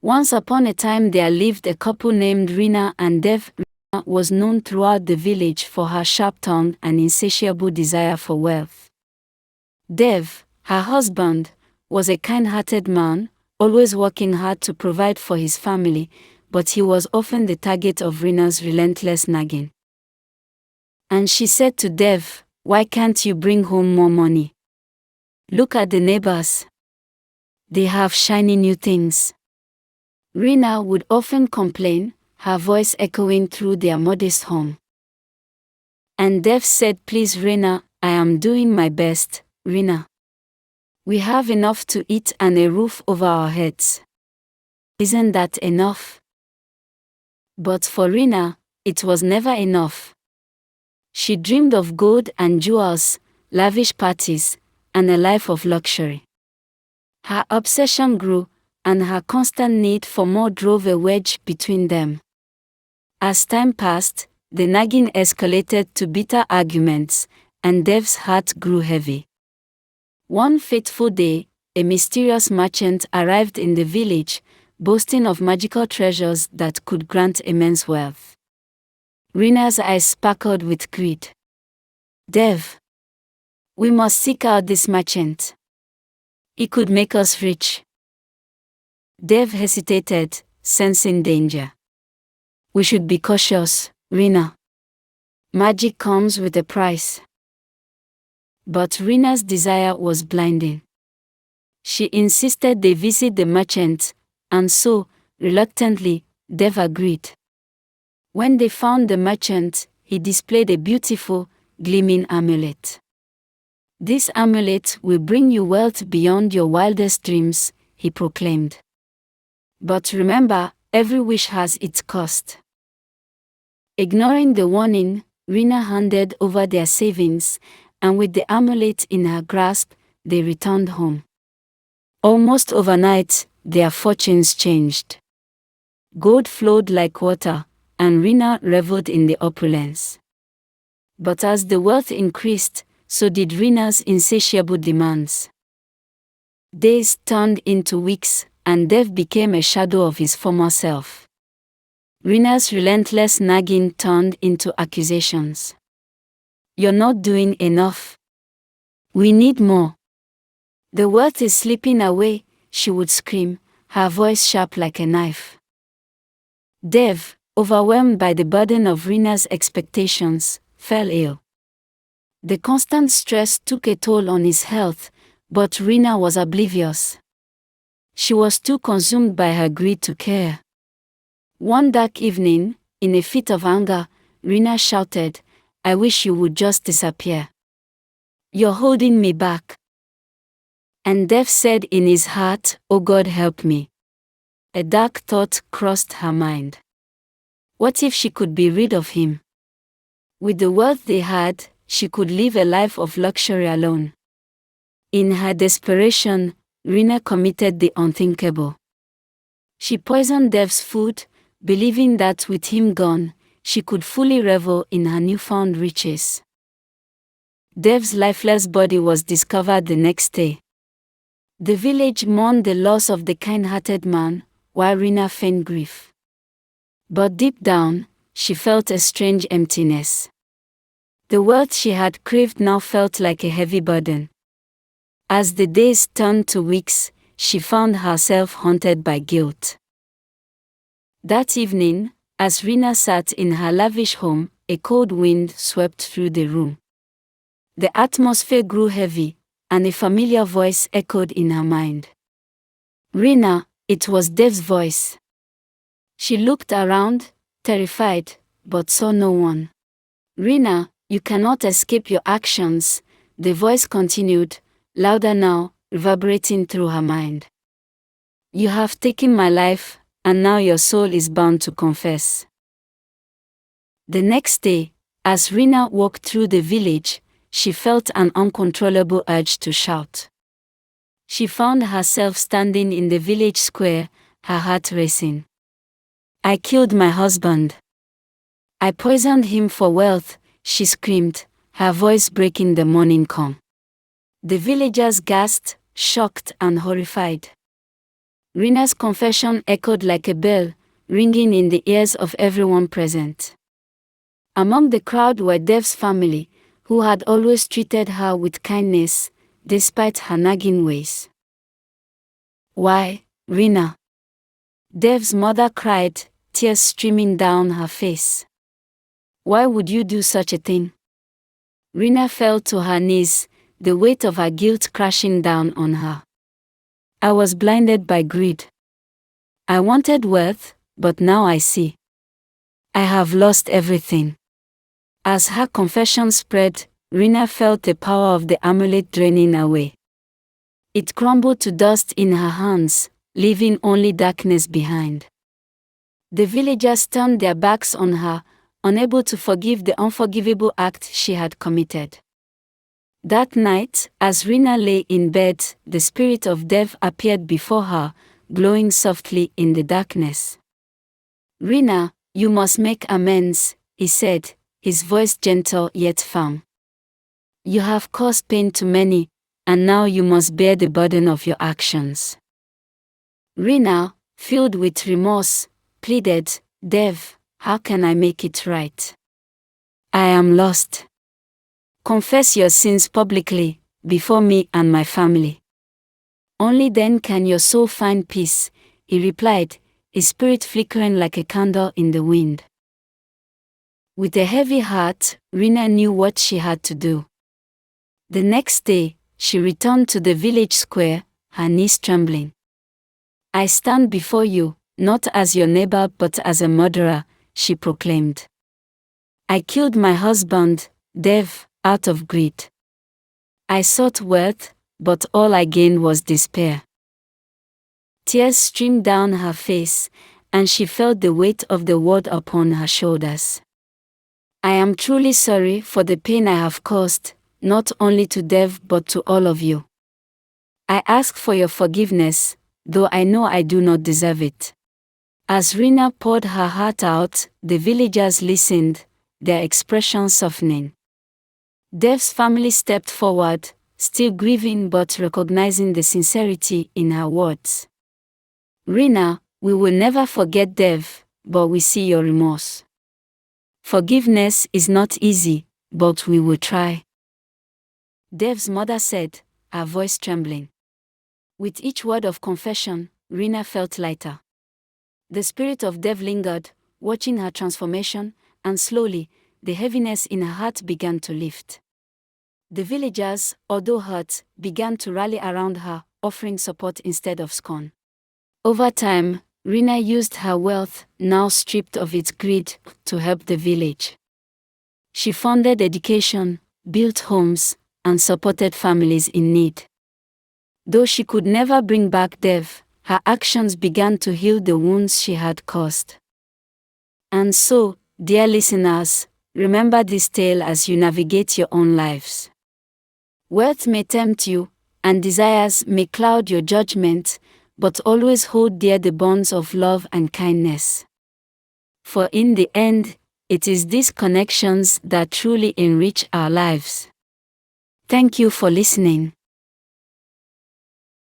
Once upon a time there lived a couple named Rina and Dev. Rina was known throughout the village for her sharp tongue and insatiable desire for wealth. Dev, her husband, was a kind-hearted man, always working hard to provide for his family, but he was often the target of Rina's relentless nagging. And she said to Dev, "Why can't you bring home more money? Look at the neighbors. They have shiny new things." Rina would often complain, her voice echoing through their modest home. And Dev said, "Please Rina, I am doing my best, Rina. We have enough to eat and a roof over our heads. Isn't that enough?" But for Rina, it was never enough. She dreamed of gold and jewels, lavish parties, and a life of luxury. Her obsession grew, and her constant need for more drove a wedge between them. As time passed, the nagging escalated to bitter arguments, and Dev's heart grew heavy. One fateful day, a mysterious merchant arrived in the village, boasting of magical treasures that could grant immense wealth. Rina's eyes sparkled with greed. "Dev, we must seek out this merchant. He could make us rich." Dev hesitated, sensing danger. "We should be cautious, Rina. Magic comes with a price." But Rina's desire was blinding. She insisted they visit the merchant, and so, reluctantly, Dev agreed. When they found the merchant, he displayed a beautiful, gleaming amulet. "This amulet will bring you wealth beyond your wildest dreams," he proclaimed. "But remember, every wish has its cost." Ignoring the warning, Rina handed over their savings, and with the amulet in her grasp, they returned home. Almost overnight, their fortunes changed. Gold flowed like water, and Rina reveled in the opulence. But as the wealth increased, so did Rina's insatiable demands. Days turned into weeks, and Dev became a shadow of his former self. Rina's relentless nagging turned into accusations. "You're not doing enough. We need more. The wealth is slipping away," she would scream, her voice sharp like a knife. Dev, overwhelmed by the burden of Rina's expectations, fell ill. The constant stress took a toll on his health, but Rina was oblivious. She was too consumed by her greed to care. One dark evening, in a fit of anger, Rina shouted, "I wish you would just disappear. You're holding me back." And Dev said in his heart, "Oh God, help me." A dark thought crossed her mind. What if she could be rid of him? With the wealth they had, she could live a life of luxury alone. In her desperation, Rina committed the unthinkable. She poisoned Dev's food, believing that with him gone, she could fully revel in her newfound riches. Dev's lifeless body was discovered the next day. The village mourned the loss of the kind-hearted man, while Rina feigned grief. But deep down, she felt a strange emptiness. The wealth she had craved now felt like a heavy burden. As the days turned to weeks, she found herself haunted by guilt. That evening, as Rina sat in her lavish home, a cold wind swept through the room. The atmosphere grew heavy, and a familiar voice echoed in her mind. "Rina," it was Dev's voice. She looked around, terrified, but saw no one. "Rina, you cannot escape your actions," the voice continued, louder now, reverberating through her mind. "You have taken my life, and now your soul is bound to confess." The next day, as Rina walked through the village, she felt an uncontrollable urge to shout. She found herself standing in the village square, her heart racing. "I killed my husband. I poisoned him for wealth," she screamed, her voice breaking the morning calm. The villagers gasped, shocked and horrified. Rina's confession echoed like a bell, ringing in the ears of everyone present. Among the crowd were Dev's family, who had always treated her with kindness, despite her nagging ways. "Why, Rina?" Dev's mother cried, tears streaming down her face. "Why would you do such a thing?" Rina fell to her knees, the weight of her guilt crashing down on her. "I was blinded by greed. I wanted wealth, but now I see. I have lost everything." As her confession spread, Rina felt the power of the amulet draining away. It crumbled to dust in her hands, leaving only darkness behind. The villagers turned their backs on her, unable to forgive the unforgivable act she had committed. That night, as Rina lay in bed, the spirit of Dev appeared before her, glowing softly in the darkness. "Rina, you must make amends," he said, his voice gentle yet firm. "You have caused pain to many, and now you must bear the burden of your actions." Rina, filled with remorse, pleaded, "Dev, how can I make it right? I am lost. Confess your sins publicly, before me and my family. Only then can your soul find peace," he replied, his spirit flickering like a candle in the wind. With a heavy heart, Rina knew what she had to do. The next day, she returned to the village square, her knees trembling. "I stand before you, not as your neighbor but as a murderer," she proclaimed. "I killed my husband, Dev, out of greed. I sought wealth, but all I gained was despair." Tears streamed down her face, and she felt the weight of the world upon her shoulders. "I am truly sorry for the pain I have caused, not only to Dev but to all of you. I ask for your forgiveness, though I know I do not deserve it." As Rina poured her heart out, the villagers listened, their expressions softening. Dev's family stepped forward, still grieving but recognizing the sincerity in her words. "Rina, we will never forget Dev, but we see your remorse. Forgiveness is not easy, but we will try," Dev's mother said, her voice trembling. With each word of confession, Rina felt lighter. The spirit of Dev lingered, watching her transformation, and slowly, the heaviness in her heart began to lift. The villagers, although hurt, began to rally around her, offering support instead of scorn. Over time, Rina used her wealth, now stripped of its greed, to help the village. She funded education, built homes, and supported families in need. Though she could never bring back Dev, her actions began to heal the wounds she had caused. And so, dear listeners, remember this tale as you navigate your own lives. Wealth may tempt you, and desires may cloud your judgment, but always hold dear the bonds of love and kindness. For in the end, it is these connections that truly enrich our lives. Thank you for listening.